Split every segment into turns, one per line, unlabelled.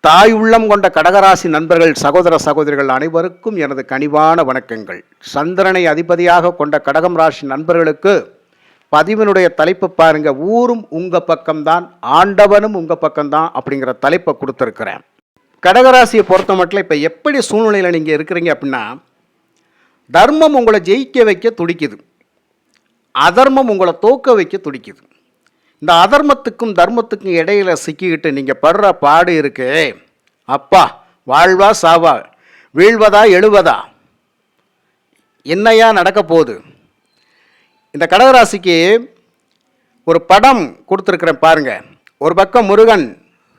தாய் உள்ளம் கொண்ட கடகராசி நண்பர்கள், சகோதர சகோதரிகள் அனைவருக்கும் எனது கனிவான வணக்கங்கள். சந்திரனை அதிபதியாக கொண்ட கடகம் ராசி நண்பர்களுக்கு பதிவினுடைய தலைப்பு பாருங்க, ஊரும் உங்க பக்கம்தான், ஆண்டவனும் உங்க பக்கம்தான் அப்படிங்கிற தலைப்பை கொடுத்துருக்கிறேன். கடகராசியை பொறுத்த மட்டும் இப்போ எப்படி சூழ்நிலையில் நீங்கள் இருக்கிறீங்க அப்படின்னா, தர்மம் உங்களை ஜெயிக்க வைக்க துடிக்குது, அதர்மம் உங்களை தோக்க வைக்க துடிக்குது. இந்த அதர்மத்துக்கும் தர்மத்துக்கும் இடையில சிக்கிக்கிட்டு நீங்கள் படுற பாடு இருக்கு. அப்பா, வாழ்வா சாவா, வீழ்வதா எழுவதா, என்னையா நடக்க போகுது? இந்த கடகராசிக்கு ஒரு படம் கொடுத்துருக்குறேன் பாருங்க. ஒரு பக்கம் முருகன்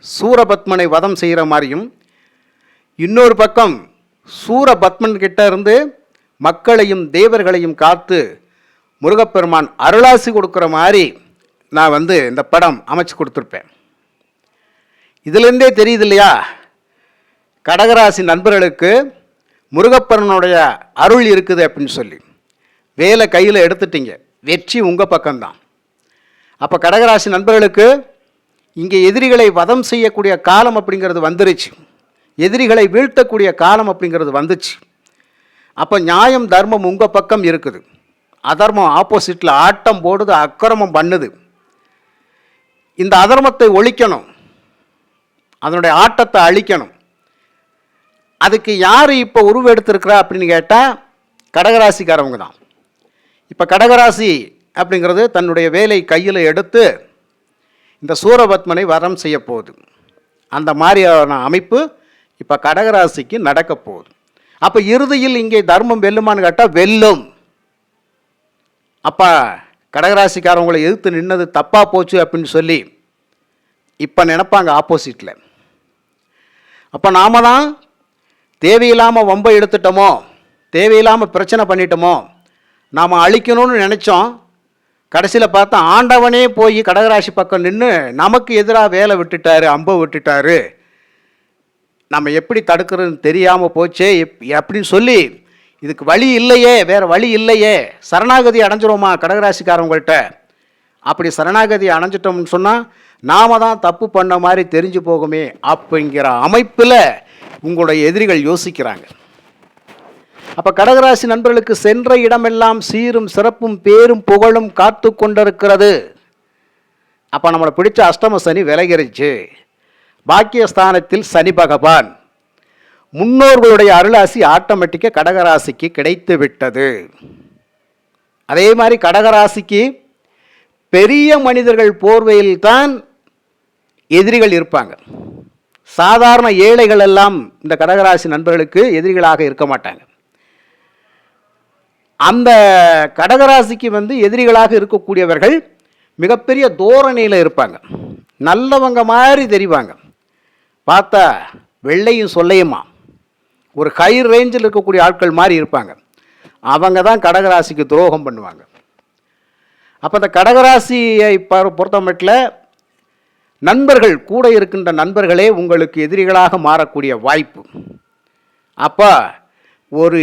சூரபத்மனை வதம் செய்கிற மாதிரியும், இன்னொரு பக்கம் சூரபத்மன் கிட்ட இருந்து மக்களையும் தேவர்களையும் காத்து முருகப்பெருமான் அருளாசி கொடுக்குற மாதிரி நான் இந்த படம் அமைச்சு கொடுத்துருப்பேன். இதிலேருந்தே தெரியுது இல்லையா, கடகராசி நண்பர்களுக்கு முருகப்பெருமானுடைய அருள் இருக்குது அப்படின்னு சொல்லி. வேலை கையில் எடுத்துட்டீங்க, வெற்றி உங்கள் பக்கம்தான். அப்போ கடகராசி நண்பர்களுக்கு இங்கே எதிரிகளை வதம் செய்யக்கூடிய காலம் அப்படிங்கிறது வந்துருச்சு, எதிரிகளை வீழ்த்தக்கூடிய காலம் அப்படிங்கிறது வந்துச்சு. அப்போ நியாயம் தர்மம் உங்கள் பக்கம் இருக்குது, அதர்மம் ஆப்போசிட்டில் ஆட்டம் போடுது, அக்கிரமம் பண்ணுது. இந்த அதர்மத்தை ஒழிக்கணும், அதனுடைய ஆட்டத்தை அழிக்கணும். அதுக்கு யார் இப்போ உருவெடுத்திருக்கிறா அப்படின்னு கேட்டால் கடகராசிக்காரவங்க தான். இப்போ கடகராசி அப்படிங்கிறது தன்னுடைய வேலை கையில் எடுத்து இந்த சூரபத்மனை வரம் செய்ய போகுது. அந்த மாதிரியான அமைப்பு இப்போ கடகராசிக்கு நடக்க போகுது. அப்போ இறுதியில் இங்கே தர்மம் வெல்லுமான்னு கேட்டால் வெல்லும். அப்போ கடகராசிக்காரவங்களை எதிர்த்து நின்னது தப்பாக போச்சு அப்படின்னு சொல்லி இப்போ நினைப்பாங்க ஆப்போசிட்டில். அப்போ நாம் தான் தேவையில்லாமல் வம்பை எடுத்துட்டோமோ, தேவையில்லாமல் பிரச்சனை பண்ணிட்டோமோ, நாம் அழிக்கணும்னு நினச்சோம். கடைசியில் பார்த்தா ஆண்டவனே போய் கடகராசி பக்கம் நின்று நமக்கு எதிராக வேலை விட்டுட்டாரு, அம்பை விட்டுட்டாரு, நம்ம எப்படி தடுக்கிறதுன்னு தெரியாமல் போச்சே அப்படின்னு சொல்லி இதுக்கு வழி இல்லையே, வேறு வழி இல்லையே, சரணாகதி அடைஞ்சிரோமா கடகராசிக்காரவங்கள்ட்ட. அப்படி சரணாகதி அடைஞ்சிட்டோம்னு சொன்னால் நாம தான் தப்பு பண்ண மாதிரி தெரிஞ்சு போகுமே அப்படிங்கிற அமைப்பில் உங்களுடைய எதிரிகள் யோசிக்கிறாங்க. அப்போ கடகராசி நண்பர்களுக்கு சென்ற இடமெல்லாம் சீரும் சிறப்பும் பேரும் புகழும் காத்து கொண்டிருக்கிறது. அப்போ நம்மளை பிடிச்ச அஷ்டம சனி விலகிருச்சு, பாக்கியஸ்தானத்தில் சனி பகவான், முன்னோர்களுடைய அருளாசி ஆட்டோமேட்டிக்காக கடகராசிக்கு கிடைத்து விட்டது. அதே மாதிரி கடகராசிக்கு பெரிய மனிதர்கள் போர்வையில் தான் எதிரிகள் இருப்பாங்க. சாதாரண ஏழைகள் எல்லாம் இந்த கடகராசி நண்பர்களுக்கு எதிரிகளாக இருக்க மாட்டாங்க. அந்த கடகராசிக்கு எதிரிகளாக இருக்கக்கூடியவர்கள் மிகப்பெரிய தோரணையில் இருப்பாங்க, நல்லவங்க மாதிரி தெரிவாங்க. பார்த்தா வெள்ளையும் சொல்லையுமா ஒரு ஹை ரேஞ்சில் இருக்கக்கூடிய ஆட்கள் மாதிரி இருப்பாங்க. அவங்க தான் கடகராசிக்கு துரோகம் பண்ணுவாங்க. அப்போ இந்த கடகராசியை பொறுத்த மட்டும் நண்பர்கள், கூட இருக்கின்ற நண்பர்களே உங்களுக்கு எதிரிகளாக மாறக்கூடிய வாய்ப்பு. அப்போ ஒரு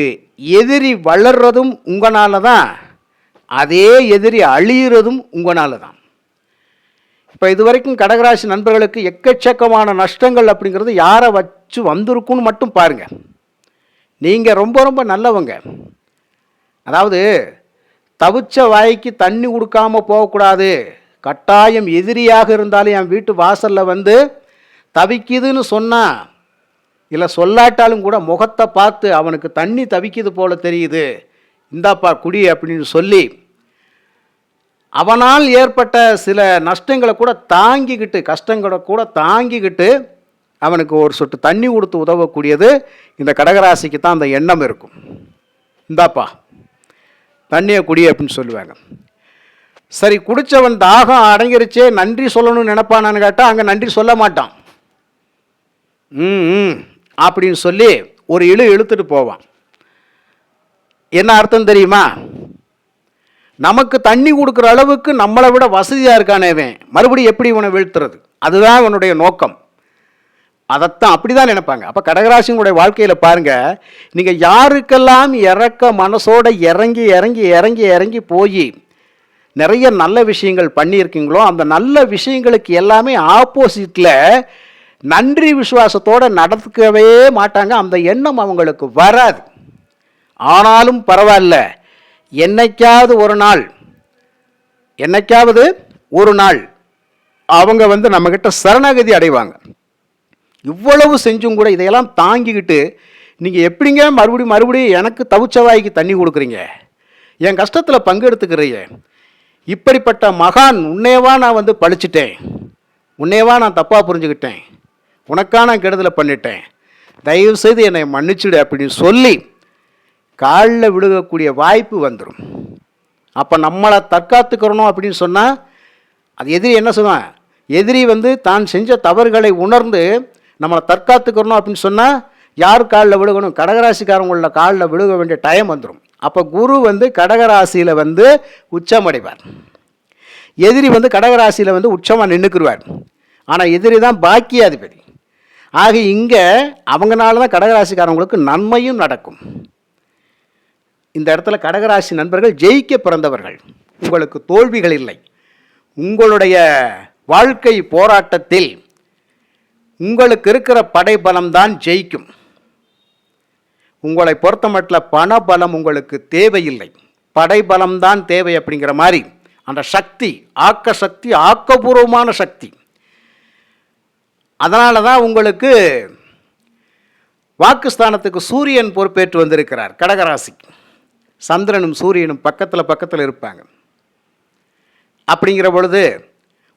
எதிரி வளர்றதும் உங்களால் தான், அதே எதிரி அழியிறதும் உங்களால் தான். இப்போ இது வரைக்கும் கடகராசி நண்பர்களுக்கு எக்கச்சக்கமான நஷ்டங்கள் அப்படிங்கிறது யாரை வச்சு வந்திருக்குன்னு மட்டும் பாருங்கள். நீங்கள் ரொம்ப ரொம்ப நல்லவங்க. அதாவது தவிச்ச வாய்க்கு தண்ணி கொடுக்காமல் போகக்கூடாது. கட்டாயம் எதிரியாக இருந்தாலும் என் வீட்டு வாசலில் தவிக்குதுன்னு சொன்னால், இல்லை சொல்லாட்டாலும் கூட முகத்தை பார்த்து அவனுக்கு தண்ணி தவிக்குது போல தெரியுது, இந்தாப்பா குடி அப்படின்னு சொல்லி அவனால் ஏற்பட்ட சில நஷ்டங்களை கூட தாங்கிக்கிட்டு, கஷ்டங்களை கூட தாங்கிக்கிட்டு அவனுக்கு ஒரு சொட்டு தண்ணி கொடுத்து உதவக்கூடியது இந்த கடகராசிக்கு தான் அந்த எண்ணம் இருக்கும். இந்தாப்பா தண்ணியை குடி அப்படின்னு சொல்லுவாங்க. சரி, குடித்தவன் தாகம் அடங்கிருச்சே, நன்றி சொல்லணும்னு நினைப்பானான்னு கேட்டால் அங்கே நன்றி சொல்ல மாட்டான். அப்படின்னு சொல்லி ஒரு இழுத்துட்டு போவான். என்ன அர்த்தம் தெரியுமா? நமக்கு தண்ணி கொடுக்குற அளவுக்கு நம்மளை விட வசதியாக இருக்கானேவன், மறுபடியும் எப்படி இவனை வீழ்த்துறது, அதுதான் இவனுடைய நோக்கம். அதைத்தான் அப்படி தான் நினைப்பாங்க. அப்போ கடகராசிங்களுடைய வாழ்க்கையில் பாருங்கள், நீங்கள் யாருக்கெல்லாம் இறக்க மனசோடு இறங்கி இறங்கி இறங்கி இறங்கி போய் நிறைய நல்ல விஷயங்கள் பண்ணியிருக்கீங்களோ, அந்த நல்ல விஷயங்களுக்கு எல்லாமே ஆப்போசிட்டில் நன்றி விசுவாசத்தோடு நடக்கவே மாட்டாங்க. அந்த எண்ணம் அவங்களுக்கு வராது. ஆனாலும் பரவாயில்ல, என்னைக்காவது ஒரு நாள் அவங்க நம்மக்கிட்ட சரணாகதி அடைவாங்க. இவ்வளவு செஞ்சும் கூட இதையெல்லாம் தாங்கிக்கிட்டு நீங்கள் எப்படிங்க மறுபடியும் எனக்கு தவிச்சவாய்க்கு தண்ணி கொடுக்குறீங்க, என் கஷ்டத்தில் பங்கெடுத்துக்கிறீங்க, இப்படிப்பட்ட மகான் உன்னையவா நான் பழிச்சிட்டேன், உன்னையவா நான் தப்பாக புரிஞ்சுக்கிட்டேன், உனக்கா நான் கெடுதலை பண்ணிட்டேன், தயவுசெய்து என்னை மன்னிச்சுடு அப்படின்னு சொல்லி காலில் விழுகக்கூடிய வாய்ப்பு வந்துடும். அப்போ நம்மளை தற்காத்துக்கிறணும் அப்படின்னு சொன்னால் அது எதிரி என்ன சொல்லுவான்? எதிரி தான் செஞ்ச தவறுகளை உணர்ந்து நம்மளை தற்காத்துக்கிறணும் அப்படின்னு சொன்னால் யார் காலில் விழுகணும்? கடகராசிக்காரங்கள காலில் விழுக வேண்டிய டைம் வந்துடும். அப்போ குரு கடகராசியில் உச்சமடைவார். எதிரி கடகராசியில் உச்சமாக நின்றுக்குருவார். ஆனால் எதிரி தான் பாக்கியாதிபதி. ஆக இங்கே அவங்கனால தான் கடகராசிக்காரங்களுக்கு நன்மையும் நடக்கும். இந்த இடத்துல கடகராசி நண்பர்கள் ஜெயிக்க பிறந்தவர்கள். உங்களுக்கு தோல்விகள் இல்லை. உங்களுடைய வாழ்க்கை போராட்டத்தில் உங்களுக்கு இருக்கிற படைபலம்தான் ஜெயிக்கும். உங்களை பொறுத்த மட்டும் பண பலம் உங்களுக்கு தேவையில்லை, படைபலம்தான் தேவை. அப்படிங்கிற மாதிரி அந்த சக்தி, ஆக்க சக்தி, ஆக்கப்பூர்வமான சக்தி. அதனால தான் உங்களுக்கு வாக்குஸ்தானத்துக்கு சூரியன் பொறுப்பேற்று வந்திருக்கிறார். கடகராசிக்கு சந்திரனும் சூரியனும் பக்கத்தில் இருப்பாங்க. அப்படிங்கிற பொழுது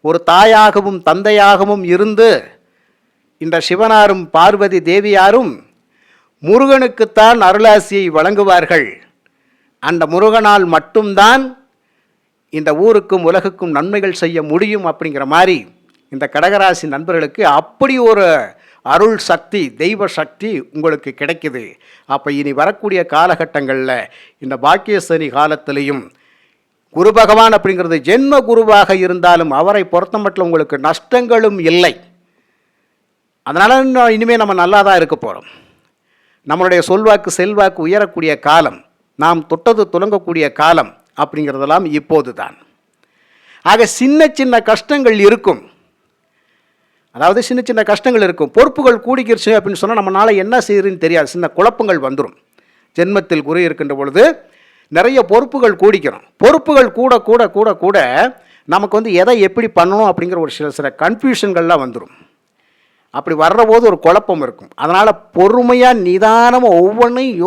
ஒரு தாயாகவும் தந்தையாகவும் இருந்து இந்த சிவனாரும் பார்வதி தேவியாரும் முருகனுக்குத்தான் அருளாசியை வழங்குவார்கள். அந்த முருகனால் மட்டும்தான் இந்த ஊருக்கும் உலகுக்கும் நன்மைகள் செய்ய முடியும். அப்படிங்கிற மாதிரி இந்த கடகராசி நண்பர்களுக்கு அப்படி ஒரு அருள் சக்தி, தெய்வ சக்தி உங்களுக்கு கிடைக்குது. அப்போ இனி வரக்கூடிய காலகட்டங்களில் இந்த பாக்கியசனி காலத்திலையும் குரு பகவான் அப்படிங்கிறது ஜென்ம குருவாக இருந்தாலும் அவரை பொறுத்த மட்டும் உங்களுக்கு நஷ்டங்களும் இல்லை. அதனால் இனிமேல் நம்ம நல்லா தான் இருக்க போகிறோம். நம்மளுடைய சொல்வாக்கு செல்வாக்கு உயரக்கூடிய காலம், நாம் தொட்டது துலங்கக்கூடிய காலம் அப்படிங்கிறதெல்லாம் இப்போது தான். ஆக சின்ன கஷ்டங்கள் இருக்கும். அதாவது சின்ன கஷ்டங்கள் இருக்கும். பொறுப்புகள் கூடிக்கிருச்சு அப்படின்னு சொன்னால் நம்மளால் என்ன செய்யுதுன்னு தெரியாது. சின்ன குழப்பங்கள் வந்துடும். ஜென்மத்தில் குரு இருக்கின்ற பொழுது நிறைய பொறுப்புகள் கூடிக்கிறோம். பொறுப்புகள் கூட கூட கூட கூட நமக்கு எதை எப்படி பண்ணணும் அப்படிங்கிற ஒரு சில கன்ஃபியூஷன்கள்லாம் வந்துடும். அப்படி வர்ற போது ஒரு குழப்பம் இருக்கும். அதனால் பொறுமையாக நிதானமாக ஒவ்வொன்றையும்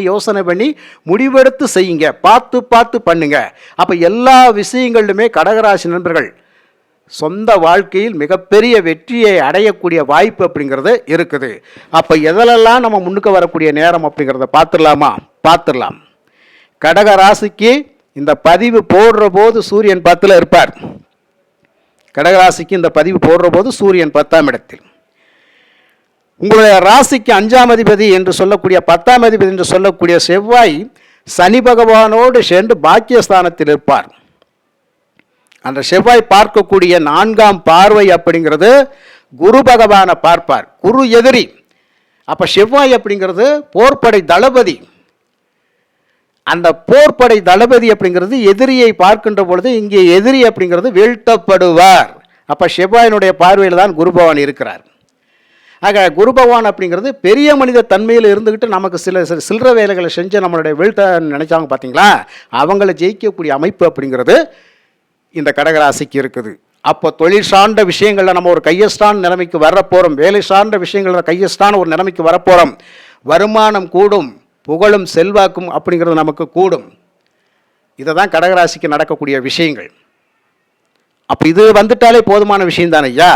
யோசனை பண்ணி முடிவெடுத்து செய்யுங்க. பார்த்து பண்ணுங்க. அப்போ எல்லா விஷயங்களிலுமே கடகராசி நண்பர்கள் சொந்த வாழ்க்கையில் மிகப்பெரிய வெற்றியை அடையக்கூடிய வாய்ப்பு அப்படிங்கிறது இருக்குது. அப்போ எதிலெல்லாம் நம்ம முன்னுக்கு வரக்கூடிய நேரம் அப்படிங்கிறத பார்த்துடலாம். கடகராசிக்கு இந்த பதிவு போடுற போது சூரியன் 10ல் இருப்பார். கடகராசிக்கு இந்த பதிவு போடுற போது சூரியன் 10ஆம் இடத்தில். உங்களுடைய ராசிக்கு 5ஆம் அதிபதி என்று சொல்லக்கூடிய 10ஆம் அதிபதி என்று சொல்லக்கூடிய செவ்வாய் சனி பகவானோடு சேர்ந்து பாக்கியஸ்தானத்தில் இருப்பார். அந்த செவ்வாய் பார்க்கக்கூடிய 4ஆம் பார்வை அப்படிங்கிறது குரு பகவானை பார்ப்பார். குரு எதிரி. அப்போ செவ்வாய் அப்படிங்கிறது போர்ப்படை தளபதி. அந்த போர்ப்படை தளபதி அப்படிங்கிறது எதிரியை பார்க்கின்ற பொழுது இங்கே எதிரி அப்படிங்கிறது வீழ்த்தப்படுவார். அப்போ செவ்வாயினுடைய பார்வையில் தான் குரு பகவான் இருக்கிறார். ஆக குரு பகவான் அப்படிங்கிறது பெரிய மனித தன்மையில் இருந்துக்கிட்டு நமக்கு சில்லற வேலைகளை செஞ்சு நம்மளுடைய வீழ்த்த நினைச்சாங்க பார்த்தீங்களா, அவங்கள ஜெயிக்கக்கூடிய அமைப்பு அப்படிங்கிறது இந்த கடகராசிக்கு இருக்குது. அப்போ தொழில் சார்ந்த விஷயங்களில் நம்ம ஒரு கையஸ்டான நிலைமைக்கு வரப்போகிறோம். வேலை சார்ந்த விஷயங்களில் கையஸ்டான ஒரு நிலைமைக்கு வரப்போகிறோம். வருமானம் கூடும், புகழும் செல்வாக்கும் அப்படிங்கிறது நமக்கு கூடும். இதை தான் கடகராசிக்கு நடக்கக்கூடிய விஷயங்கள். அப்போ இது வந்துட்டாலே போதுமான விஷயம் தானே ஐயா,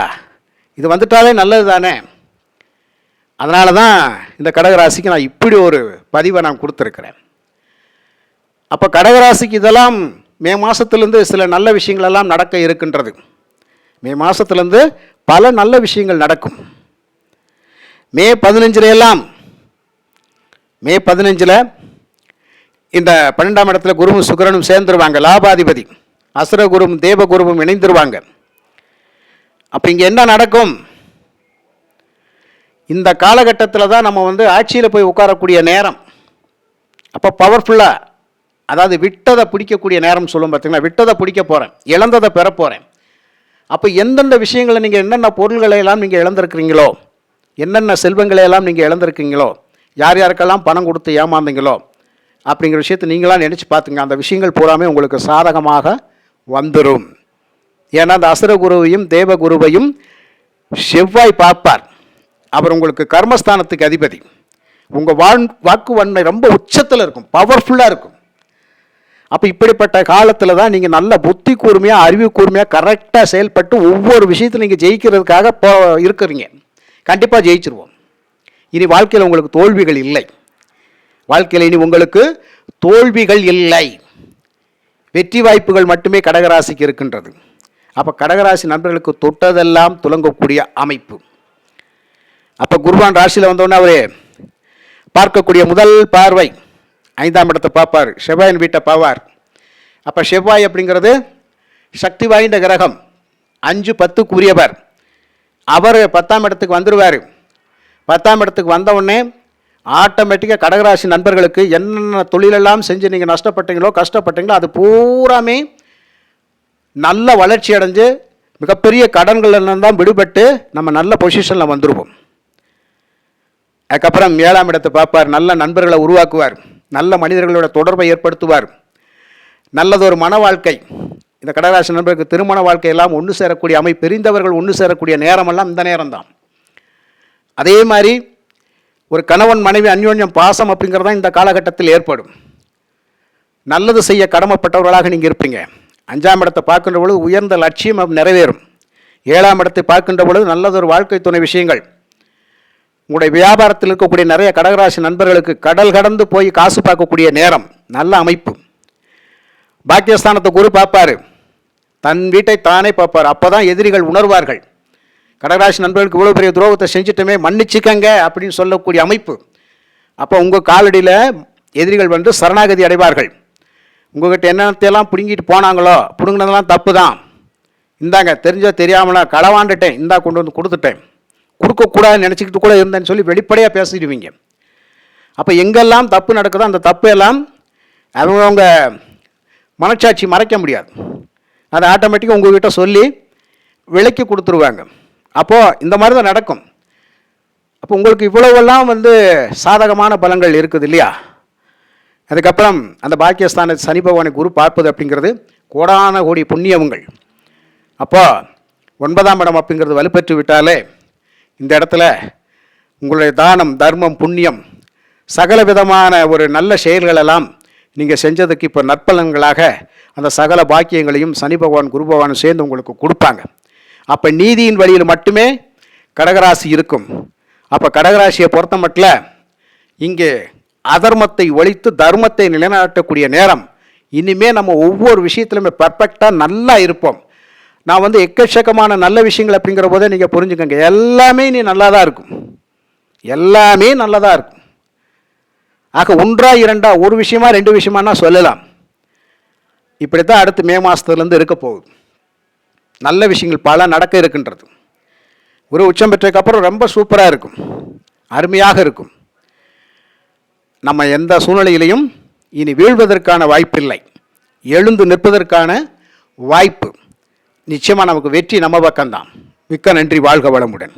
இது வந்துட்டாலே நல்லது தானே. அதனால தான் இந்த கடகராசிக்கு நான் இப்படி ஒரு பதிவை நான் கொடுத்துருக்கிறேன். அப்போ கடகராசிக்கு இதெல்லாம் மே மாதத்துலேருந்து சில நல்ல விஷயங்களெல்லாம் நடக்க இருக்கின்றது. மே மாதத்துலேருந்து பல நல்ல விஷயங்கள் நடக்கும். மே 15 இந்த 12ஆம் இடத்துல குருவும் சுக்கிரனும் சேர்ந்துருவாங்க. லாபாதிபதி அசுரகுரும் தேவகுருவும் இணைந்துருவாங்க. அப்போ இங்கே என்ன நடக்கும்? இந்த காலகட்டத்தில் தான் நம்ம ஆட்சியில் போய் உட்காரக்கூடிய நேரம். அப்போ பவர்ஃபுல்லாக, அதாவது விட்டதை பிடிக்கக்கூடிய நேரம் சொல்லும் பார்த்தீங்களா. விட்டதை பிடிக்க போகிறேன், இழந்ததை பெற போகிறேன். அப்போ எந்தெந்த விஷயங்களை நீங்கள் என்னென்ன பொருள்களை எல்லாம் நீங்கள் இழந்திருக்கிறீங்களோ, என்னென்ன செல்வங்களை எல்லாம் நீங்கள் இழந்திருக்கீங்களோ, யார் யாருக்கெல்லாம் பணம் கொடுத்து ஏமாந்தீங்களோ அப்படிங்கிற விஷயத்தை நீங்களாம் நினச்சி பார்த்துங்க. அந்த விஷயங்கள் பூராமே உங்களுக்கு சாதகமாக வந்துடும். ஏன்னா அந்த அசுர குருவையும் தேவ குருவையும் செவ்வாய் பார்ப்பார். அவர் உங்களுக்கு கர்மஸ்தானத்துக்கு அதிபதி. உங்கள் வாக்கு வன்மை ரொம்ப உச்சத்தில் இருக்கும், பவர்ஃபுல்லாக இருக்கும். அப்போ இப்படிப்பட்ட காலத்தில் தான் நீங்கள் நல்ல புத்தி கூர்மையாக, அறிவு கூர்மையாக, கரெக்டாக செயல்பட்டு ஒவ்வொரு விஷயத்தில் நீங்கள் ஜெயிக்கிறதுக்காக இருக்கிறீங்க. கண்டிப்பாக ஜெயிச்சிருவோம். இனி வாழ்க்கையில் உங்களுக்கு தோல்விகள் இல்லை. வாழ்க்கையில் இனி உங்களுக்கு தோல்விகள் இல்லை, வெற்றி வாய்ப்புகள் மட்டுமே கடகராசிக்கு இருக்கின்றது. அப்போ கடகராசி நண்பர்களுக்கு தொட்டதெல்லாம் துலங்கக்கூடிய அமைப்பு. அப்போ குருவான் ராசியில் வந்தோடனே அவரே பார்க்கக்கூடிய முதல் பார்வை 5ஆம் இடத்தை பார்ப்பார், செவ்வாயின் வீட்டை பார்ப்பார். அப்போ செவ்வாய் அப்படிங்கிறது சக்தி வாய்ந்த கிரகம், 5, 10க்கு உரியவர். அவர் 10ஆம் இடத்துக்கு வந்துடுவார். 10ஆம் இடத்துக்கு வந்தவுடனே ஆட்டோமேட்டிக்காக கடகராசி நண்பர்களுக்கு என்னென்ன தொழிலெல்லாம் செஞ்சு நீங்கள் நஷ்டப்பட்டீங்களோ, கஷ்டப்பட்டீங்களோ, அது பூராமே நல்ல வளர்ச்சி அடைஞ்சு மிகப்பெரிய கடன்கள் தான் விடுபட்டு நம்ம நல்ல பொசிஷனில் வந்துடுவோம். அதுக்கப்புறம் 7ஆம் இடத்தை பார்ப்பார், நல்ல நண்பர்களை உருவாக்குவார், நல்ல மனிதர்களோட தொடர்பை ஏற்படுத்துவார், நல்லதொரு மன வாழ்க்கை. இந்த கடகராசி நண்பர்களுக்கு திருமண வாழ்க்கையெல்லாம் ஒன்று சேரக்கூடிய அமைப்பு, பிரிந்தவர்கள் ஒன்று சேரக்கூடிய நேரமெல்லாம் இந்த நேரம்தான். அதே மாதிரி ஒரு கணவன் மனைவி அந்யோன்யம் பாசம் அப்படிங்கிறதான் இந்த காலகட்டத்தில் ஏற்படும். நல்லது செய்ய கடமைப்பட்டவர்களாக நீங்கள் இருப்பீங்க. 5ஆம் இடத்தை பார்க்கின்ற பொழுது உயர்ந்த லட்சியம் நிறைவேறும். 7ஆம் இடத்தை பார்க்கின்ற பொழுது நல்லதொரு வாழ்க்கை துணை விஷயங்கள். உங்களுடைய வியாபாரத்தில் இருக்கக்கூடிய நிறைய கடகராசி நண்பர்களுக்கு கடல் கடந்து போய் காசு பார்க்கக்கூடிய நேரம், நல்ல அமைப்பு. பாக்கியஸ்தானத்தை குரு பார்ப்பார், தன் வீட்டை தானே பார்ப்பார். அப்போ தான் எதிரிகள் உணர்வார்கள், கடகராசி நண்பர்களுக்கு இவ்வளோ பெரிய துரோகத்தை செஞ்சுட்டுமே மன்னிச்சுக்கங்க அப்படின்னு சொல்லக்கூடிய அமைப்பு. அப்போ உங்கள் காலடியில் எதிரிகள் வந்து சரணாகதி அடைவார்கள். உங்கள்கிட்ட என்னத்தையெல்லாம் பிடுங்கிட்டு போனாங்களோ, பிடுங்கினதெல்லாம் தப்பு தான், இந்தாங்க தெரிஞ்சோ தெரியாமலா களவாண்டுட்டேன், இந்தா கொண்டு வந்து கொடுத்துட்டேன், கொடுக்கக்கூடாதுன்னு நினச்சிக்கிட்டு கூட இருந்தேன்னு சொல்லி வெளிப்படையாக பேசிடுவீங்க. அப்போ எங்கெல்லாம் தப்பு நடக்குதோ அந்த தப்பு எல்லாம் அவங்க மனச்சாட்சி மறைக்க முடியாது, அதை ஆட்டோமேட்டிக்காக உங்கள்கிட்ட சொல்லி விலைக்கு கொடுத்துருவாங்க. அப்போது இந்த மாதிரி தான் நடக்கும். அப்போ உங்களுக்கு இவ்வளவெல்லாம் வந்து சாதகமான பலங்கள் இருக்குது இல்லையா. அதுக்கப்புறம் அந்த பாக்கியஸ்தான சனி பகவானை குரு பார்ப்பது அப்படிங்கிறது கோடான கோடி புண்ணியங்கள். அப்போ 9ஆம் இடம் அப்படிங்கிறது வலுப்பெற்று விட்டாலே இந்த இடத்துல உங்களுடைய தானம், தர்மம், புண்ணியம், சகல விதமான ஒரு நல்ல செயல்களெல்லாம் நீங்கள் செஞ்சதுக்கு இப்போ நற்பலன்களாக அந்த சகல பாக்கியங்களையும் சனி பகவான் குரு பகவான் சேர்ந்து உங்களுக்கு கொடுப்பாங்க. அப்போ நீதியின் வழியில் மட்டுமே கடகராசி இருக்கும். அப்போ கடகராசியை பொறுத்த மட்டும் இங்கே அதர்மத்தை ஒழித்து தர்மத்தை நிலைநாட்டக்கூடிய நேரம். இனிமேல் நம்ம ஒவ்வொரு விஷயத்துலையுமே பர்ஃபெக்டாக நல்லா இருப்போம். நான் வந்து எக்கச்சக்கமான நல்ல விஷயங்கள் அப்படிங்கிற போதே நீங்கள் புரிஞ்சுக்கங்க, எல்லாமே நீ நல்லா தான் இருக்கும், எல்லாமே நல்லதாக இருக்கும். ஆக 1, 2 ஒரு விஷயமா 2 விஷயமானா சொல்லலாம். இப்படி தான் அடுத்து மே மாதத்துலேருந்து இருக்க போகுது. நல்ல விஷயங்கள் பல நடக்க இருக்கின்றது. ஒரு உச்சம் பெற்றதுக்கப்புறம் ரொம்ப சூப்பராக இருக்கும், அருமையாக இருக்கும். நம்ம எந்த சூழ்நிலையிலையும் இனி வீழ்வதற்கான வாய்ப்பில்லை, எழுந்து நிற்பதற்கான வாய்ப்பு நிச்சயமாக. நமக்கு வெற்றி நம்ம பக்கம்தான். மிக்க நன்றி. வாழ்க வளமுடன்.